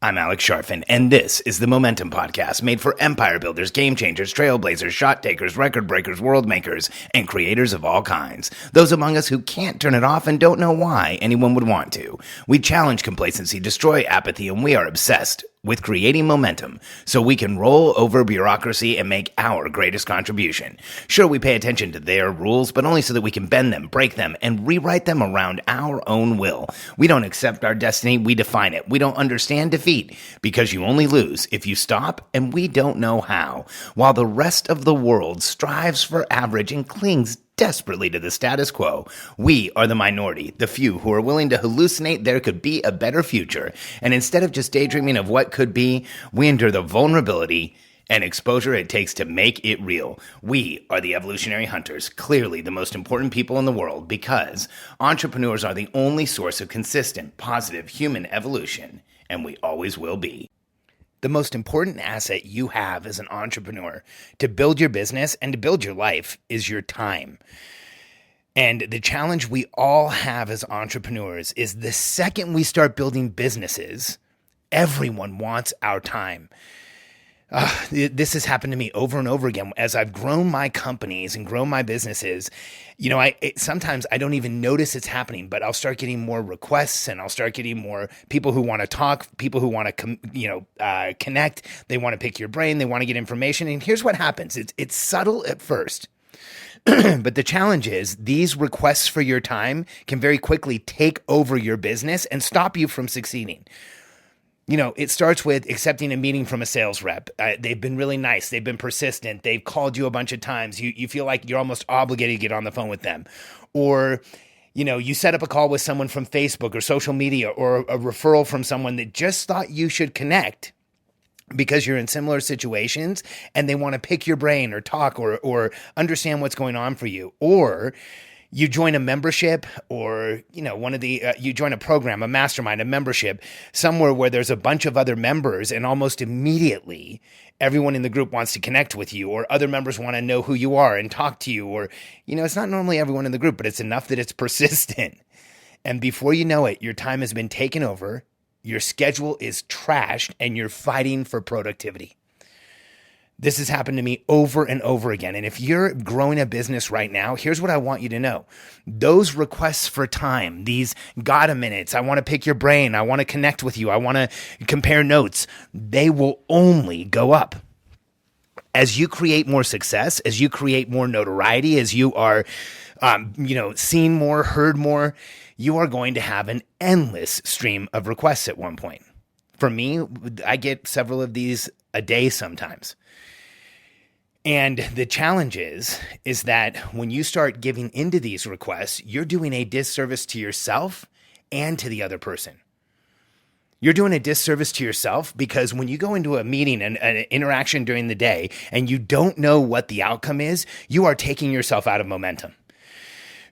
I'm Alex Sharfin, and this is the Momentum Podcast, made for empire builders, game changers, trailblazers, shot takers, record breakers, world makers, and creators of all kinds. Those among us who can't turn it off and don't know why anyone would want to. We challenge complacency, destroy apathy, and we are obsessed with creating momentum so we can roll over bureaucracy and make our greatest contribution. Sure, we pay attention to their rules, but only so that we can bend them, break them, and rewrite them around our own will. We don't accept our destiny, we define it. We don't understand defeat, because you only lose if you stop, and we don't know how. While the rest of the world strives for average and clings desperately to the status quo, we are the minority, the few who are willing to hallucinate there could be a better future. And instead of just daydreaming of what could be, we endure the vulnerability and exposure it takes to make it real. We are the evolutionary hunters, clearly the most important people in the world, because entrepreneurs are the only source of consistent, positive human evolution, and we always will be. The most important asset you have as an entrepreneur to build your business and to build your life is your time. And the challenge we all have as entrepreneurs is the second we start building businesses, everyone wants our time. This has happened to me over and over again as I've grown my companies and grown my businesses. You know, sometimes I don't even notice it's happening, but I'll start getting more requests and I'll start getting more people who want to talk, people who want to, connect. They want to pick your brain. They want to get information. And here's what happens. It's subtle at first. But the challenge is these requests for your time can very quickly take over your business and stop you from succeeding. You know, it starts with accepting a meeting from a sales rep. They've been really nice. They've been persistent. They've called you a bunch of times. You feel like you're almost obligated to get on the phone with them. Or, you know, you set up a call with someone from Facebook or social media or a referral from someone that just thought you should connect because you're in similar situations and they want to pick your brain or talk or understand what's going on for you. Or you join a membership or, you know, you join a program, a mastermind, a membership, somewhere where there's a bunch of other members and almost immediately everyone in the group wants to connect with you or other members want to know who you are and talk to you or, you know, it's not normally everyone in the group, but it's enough that it's persistent. And before you know it, your time has been taken over, your schedule is trashed, and you're fighting for productivity. This has happened to me over and over again. And if you're growing a business right now, here's what I want you to know. Those requests for time, these gotta minutes, I want to pick your brain, I want to connect with you, I want to compare notes, they will only go up. As you create more success, as you create more notoriety, as you are seen more, heard more, you are going to have an endless stream of requests at one point. For me, I get several of these a day sometimes. And the challenge is that when you start giving into these requests, you're doing a disservice to yourself and to the other person. You're doing a disservice to yourself because when you go into a meeting and an interaction during the day and you don't know what the outcome is, you are taking yourself out of momentum.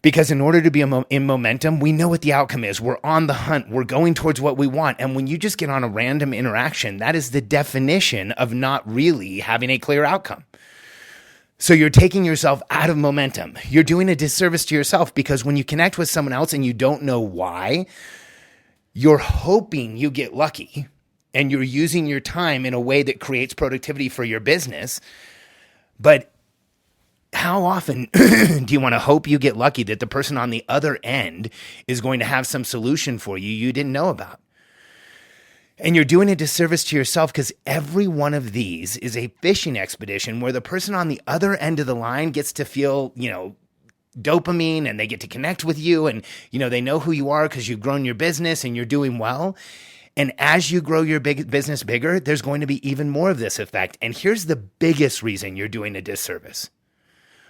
Because in order to be in momentum, we know what the outcome is. We're on the hunt. We're going towards what we want. And when you just get on a random interaction, that is the definition of not really having a clear outcome. So you're taking yourself out of momentum. You're doing a disservice to yourself because when you connect with someone else and you don't know why, you're hoping you get lucky and you're using your time in a way that creates productivity for your business. But how often do you want to hope you get lucky that the person on the other end is going to have some solution for you didn't know about? And you're doing a disservice to yourself because every one of these is a fishing expedition where the person on the other end of the line gets to feel, dopamine and they get to connect with you and, they know who you are because you've grown your business and you're doing well. And as you grow your business bigger, there's going to be even more of this effect. And here's the biggest reason you're doing a disservice.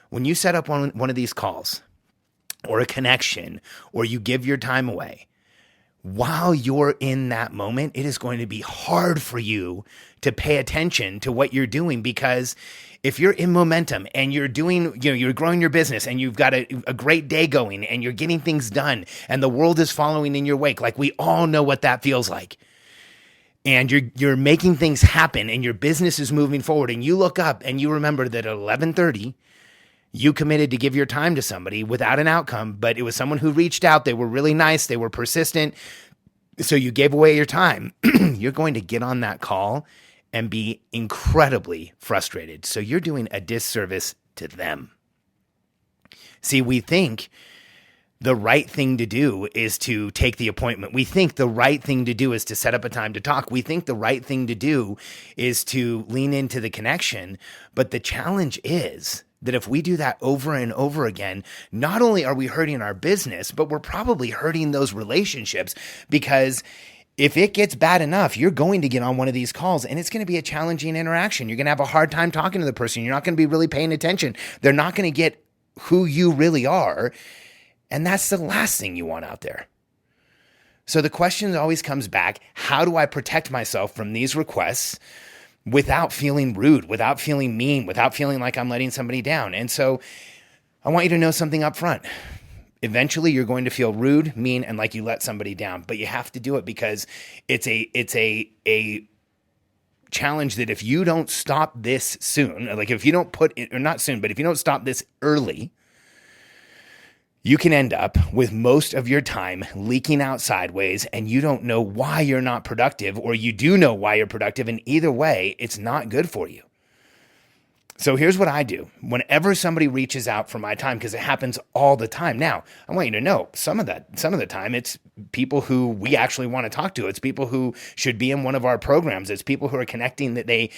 When you set up one of these calls or a connection or you give your time away, while you're in that moment, it is going to be hard for you to pay attention to what you're doing because if you're in momentum and you're doing, you're growing your business and you've got a great day going and you're getting things done and the world is following in your wake, like we all know what that feels like. And you're making things happen and your business is moving forward and you look up and you remember that at 11:30, you committed to give your time to somebody without an outcome, but it was someone who reached out. They were really nice. They were persistent. So you gave away your time. You're going to get on that call and be incredibly frustrated. So you're doing a disservice to them. See, we think the right thing to do is to take the appointment. We think the right thing to do is to set up a time to talk. We think the right thing to do is to lean into the connection. But the challenge is that if we do that over and over again, not only are we hurting our business, but we're probably hurting those relationships, because if it gets bad enough, you're going to get on one of these calls and it's going to be a challenging interaction. You're going to have a hard time talking to the person. You're not going to be really paying attention. They're not going to get who you really are. And that's the last thing you want out there. So the question always comes back, how do I protect myself from these requests without feeling rude, without feeling mean, without feeling like I'm letting somebody down? And so I want you to know something up front. Eventually you're going to feel rude, mean, and like you let somebody down, but you have to do it because it's a challenge that if you don't stop this soon, like if you don't put it, or not soon, but if you don't stop this early, you can end up with most of your time leaking out sideways and you don't know why you're not productive, or you do know why you're productive. And either way, it's not good for you. So here's what I do. Whenever somebody reaches out for my time, because it happens all the time. Now, I want you to know some of the time it's people who we actually want to talk to. It's people who should be in one of our programs. It's people who are connecting that they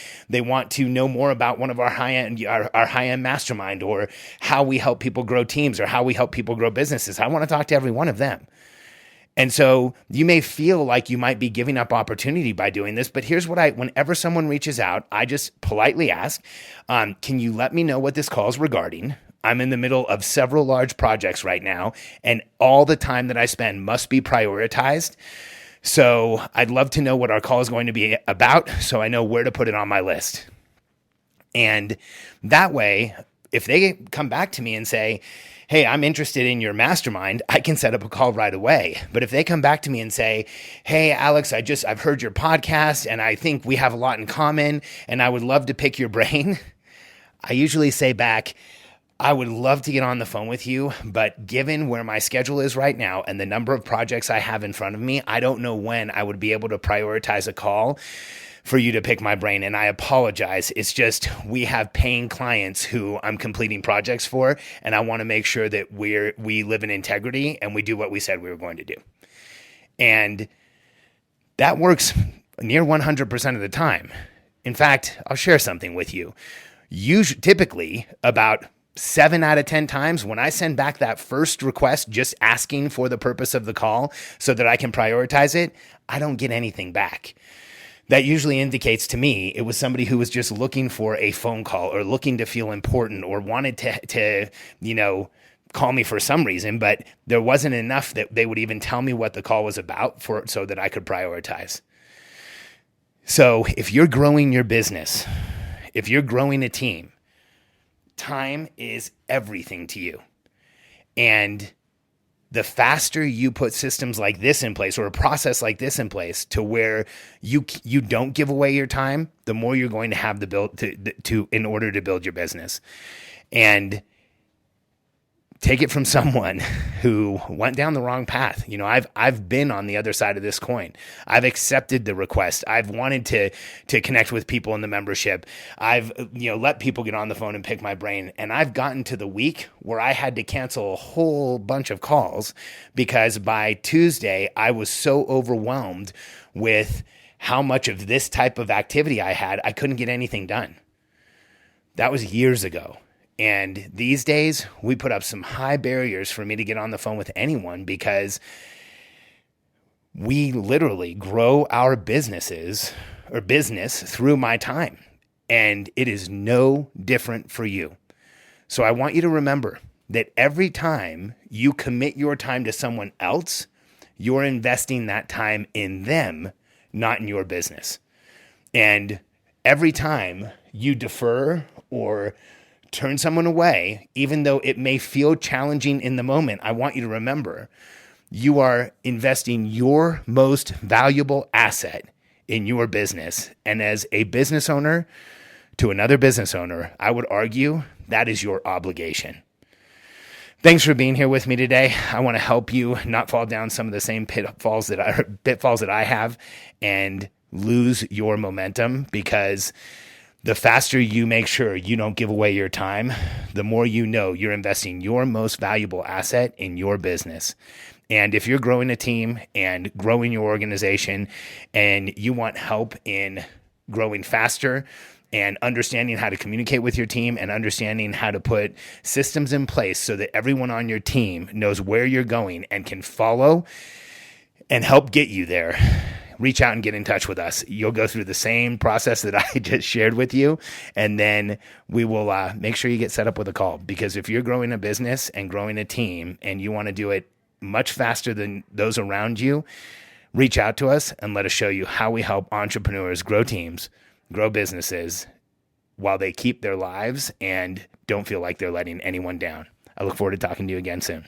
want to know more about one of our high-end mastermind, or how we help people grow teams, or how we help people grow businesses. I want to talk to every one of them. And so you may feel like you might be giving up opportunity by doing this, but here's what whenever someone reaches out, I just politely ask, can you let me know what this call is regarding? I'm in the middle of several large projects right now, and all the time that I spend must be prioritized. So I'd love to know what our call is going to be about, so I know where to put it on my list. And that way, if they come back to me and say, hey, I'm interested in your mastermind, I can set up a call right away. But if they come back to me and say, hey, Alex, I've heard your podcast and I think we have a lot in common and I would love to pick your brain, I usually say back, I would love to get on the phone with you, but given where my schedule is right now and the number of projects I have in front of me, I don't know when I would be able to prioritize a call for you to pick my brain. And I apologize. It's just, we have paying clients who I'm completing projects for, and I want to make sure that we live in integrity and we do what we said we were going to do. And that works near 100% of the time. In fact, I'll share something with you. Typically, about 7 out of 10 times when I send back that first request just asking for the purpose of the call so that I can prioritize it, I don't get anything back. That usually indicates to me it was somebody who was just looking for a phone call or looking to feel important or wanted to call me for some reason, but there wasn't enough that they would even tell me what the call was about so that I could prioritize. So if you're growing your business, if you're growing a team, time is everything to you. And the faster you put systems like this in place, or a process like this in place, to where you don't give away your time, the more you're going to have in order to build your business. And take it from someone who went down the wrong path. I've been on the other side of this coin. I've accepted the request. I've wanted to connect with people in the membership. I've let people get on the phone and pick my brain. And I've gotten to the week where I had to cancel a whole bunch of calls because by Tuesday I was so overwhelmed with how much of this type of activity I had, I couldn't get anything done. That was years ago. And these days, we put up some high barriers for me to get on the phone with anyone because we literally grow our business through my time. And it is no different for you. So I want you to remember that every time you commit your time to someone else, you're investing that time in them, not in your business. And every time you defer or turn someone away, even though it may feel challenging in the moment, I want you to remember you are investing your most valuable asset in your business. And as a business owner to another business owner, I would argue that is your obligation. Thanks for being here with me today. I want to help you not fall down some of the same pitfalls that I have and lose your momentum, because the faster you make sure you don't give away your time, the more you know you're investing your most valuable asset in your business. And if you're growing a team and growing your organization and you want help in growing faster and understanding how to communicate with your team and understanding how to put systems in place so that everyone on your team knows where you're going and can follow and help get you there, reach out and get in touch with us. You'll go through the same process that I just shared with you, and then we will make sure you get set up with a call. Because if you're growing a business and growing a team and you want to do it much faster than those around you, reach out to us and let us show you how we help entrepreneurs grow teams, grow businesses, while they keep their lives and don't feel like they're letting anyone down. I look forward to talking to you again soon.